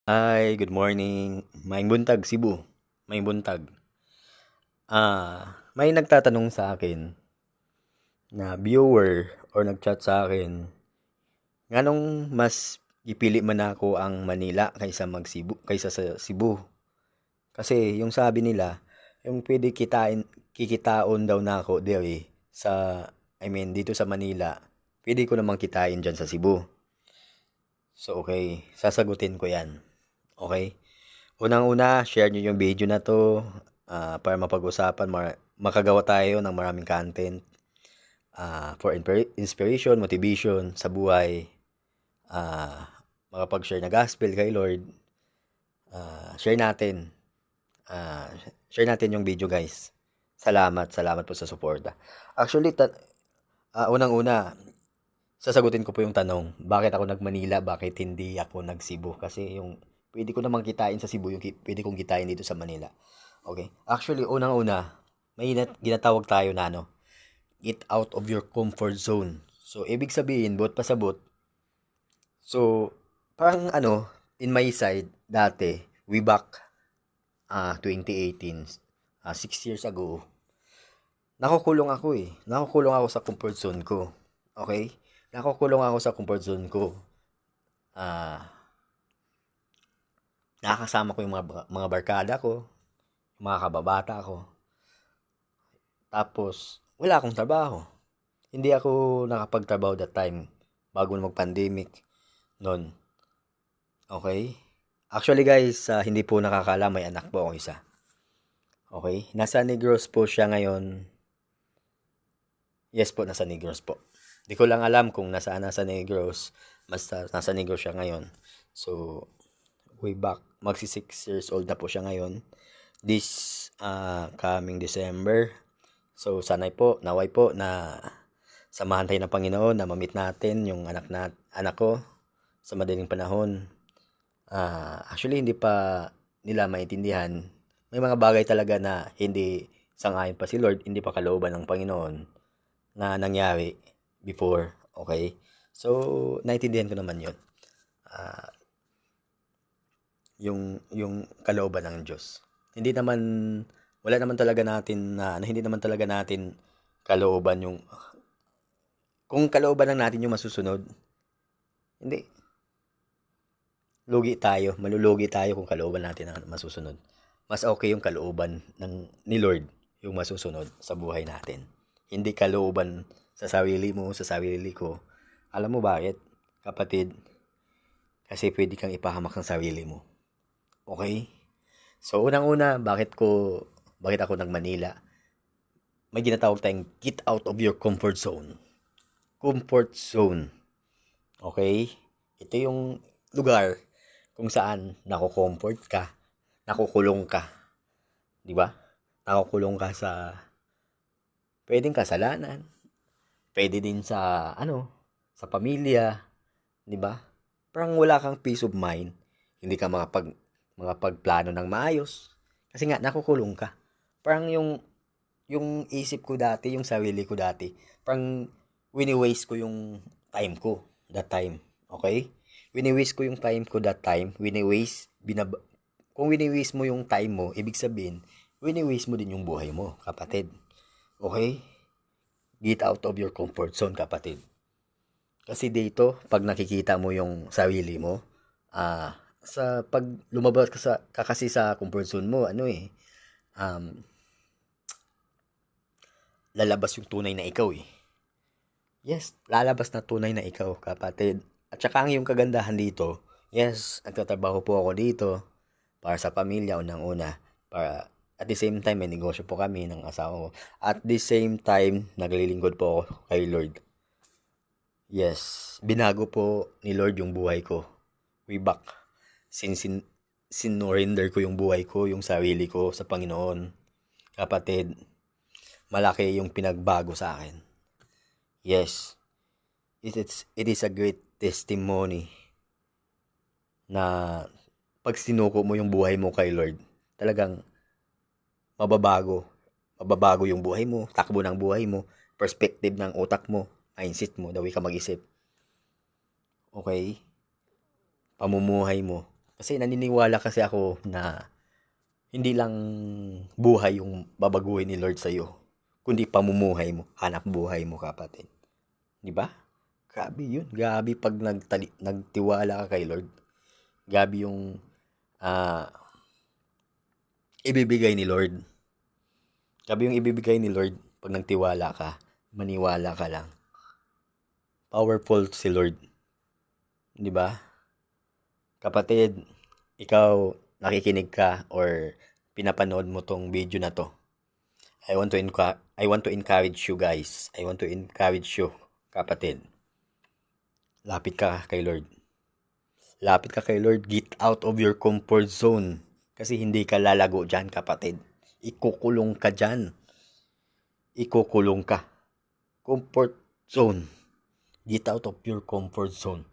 Hi, good morning. Maayong buntag, Cebu. Maayong buntag. May nagtatanong sa akin na viewer or nagchat sa akin, nganong mas gipili man ako ang Manila kaysa sa Cebu. Kasi yung sabi nila, yung pwede kikitaon daw na ako diri dito sa Manila, pwede ko namang kitain dyan sa Cebu. So, okay, sasagutin ko yan. Okay? Unang-una, share nyo yung video na to para mapag-usapan, makagawa tayo ng maraming content for inspiration, motivation sa buhay, makapag-share na gospel kay Lord. Share natin. Ah, Share natin yung video, guys. Salamat po sa suporta. Actually, unang-una, sasagutin ko po yung tanong, bakit ako nag-Manila, bakit hindi ako nag-Cebu? Kasi yung pwede ko namang kitain sa Cebu, yung pwede kong kitain dito sa Manila. Okay? Actually, unang-una, may ginatawag tayo na get out of your comfort zone. So, ibig sabihin, buot pasabot. So, parang in my side, dati, way back 2018, 6 years ago, nakukulong ako eh. Nakukulong ako sa comfort zone ko. Okay? Nakukulong ako sa comfort zone ko. Ah, Nakakasama ko yung mga barkada ko, yung mga kababata ko. Tapos, wala akong trabaho. Hindi ako nakapagtrabaho that time bago mag-pandemic noon. Okay? Actually guys, hindi po nakakala, may anak po ako isa. Okay? Nasa Negros po siya ngayon. Yes po, nasa Negros po. Di ko lang alam kung nasa Negros. Basta nasa Negros siya ngayon. So, way back, magsi 6 years old na po siya ngayon. This coming December. So, naway po na samahan tayo ng Panginoon na mamit natin yung anak ko sa madaling panahon. Actually, hindi pa nila maintindihan. May mga bagay talaga na hindi sangayon pa si Lord, hindi pa kalooban ng Panginoon na nangyari before. Okay? So, naintindihan ko naman yun. Yung kalooban ng Diyos. Wala naman talaga natin hindi naman talaga natin kalooban kung kalooban lang natin yung masusunod, hindi, malulugi tayo kung kalooban natin ang masusunod. Mas okay yung kalooban ni Lord yung masusunod sa buhay natin. Hindi kalooban sa sarili mo, sa sarili ko. Alam mo bakit, kapatid? Kasi pwede kang ipahamak ng sarili mo. Okay? So, unang-una, bakit ako nag-Manila? May ginatawag tayong get out of your comfort zone. Comfort zone. Okay? Ito yung lugar kung saan nako-comfort ka, nakukulong ka. 'Di ba? Nakukulong ka sa pwedeng kasalanan, pwede din sa pamilya, 'di ba? Parang wala kang peace of mind, hindi ka makapagplano ng maayos kasi nga nakukulong ka. Parang yung isip ko dati, yung sarili ko dati, parang wini-waste ko yung time ko that time. Okay? Wini-waste ko yung time ko that time. Kung wini-waste mo yung time mo, ibig sabihin, wini-waste mo din yung buhay mo, kapatid. Okay? Get out of your comfort zone, kapatid. Kasi dito, pag nakikita mo yung sarili mo, pag lumabas ka kasi sa comfort zone mo, lalabas yung tunay na ikaw eh. Yes, lalabas na tunay na ikaw, kapatid. At saka ang yung kagandahan dito, yes, nagtatrabaho po ako dito para sa pamilya unang-una. Para at the same time, may negosyo po kami ng asawa ko. At the same time, naglilingkod po ako kay Lord. Yes, binago po ni Lord yung buhay ko. Way back. Sinurrender ko yung buhay ko, yung sarili ko sa Panginoon. Kapatid, malaki yung pinagbago sa akin. Yes, it is a great testimony na pag sinuko mo yung buhay mo kay Lord, talagang mababago. Mababago yung buhay mo, takbo ng buhay mo, perspective ng utak mo, mindset mo, the way ka mag-isip. Okay? Pamumuhay mo. Kasi naniniwala kasi ako na hindi lang buhay yung babaguhin ni Lord sa'yo, kundi pamumuhay mo, hanap buhay mo, kapatid. Di ba? Grabe yun. Grabe pag nagtiwala ka kay Lord. Grabe yung ah, ibibigay ni Lord. Grabe yung ibibigay ni Lord pag nagtiwala ka. Maniwala ka lang. Powerful si Lord. Di ba? Kapatid, ikaw nakikinig ka or pinapanood mo tong video na to. I want to encourage you guys. I want to encourage you, kapatid. Lapit ka kay Lord. Lapit ka kay Lord. Get out of your comfort zone. Kasi hindi ka lalago dyan, kapatid. Ikukulong ka dyan. Ikukulong ka. Comfort zone. Get out of your comfort zone.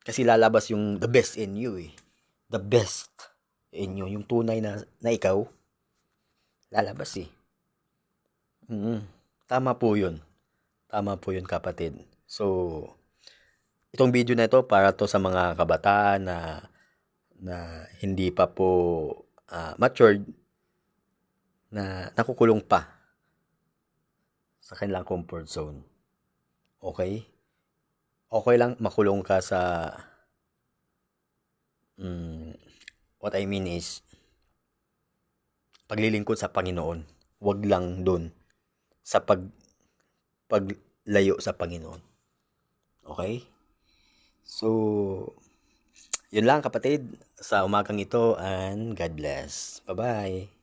Kasi lalabas yung the best in you eh. The best in you. Yung tunay na ikaw, lalabas eh. Tama po yun. Tama po yun, kapatid. So, itong video na ito para to sa mga kabataan na hindi pa po matured, na nakukulong pa sa kanilang comfort zone. Okay? Okay lang makulong ka sa what I mean is paglilingkod sa Panginoon. Wag lang doon sa paglayo sa Panginoon. Okay? So, yun lang, kapatid, sa umagang ito, and God bless. Bye-bye.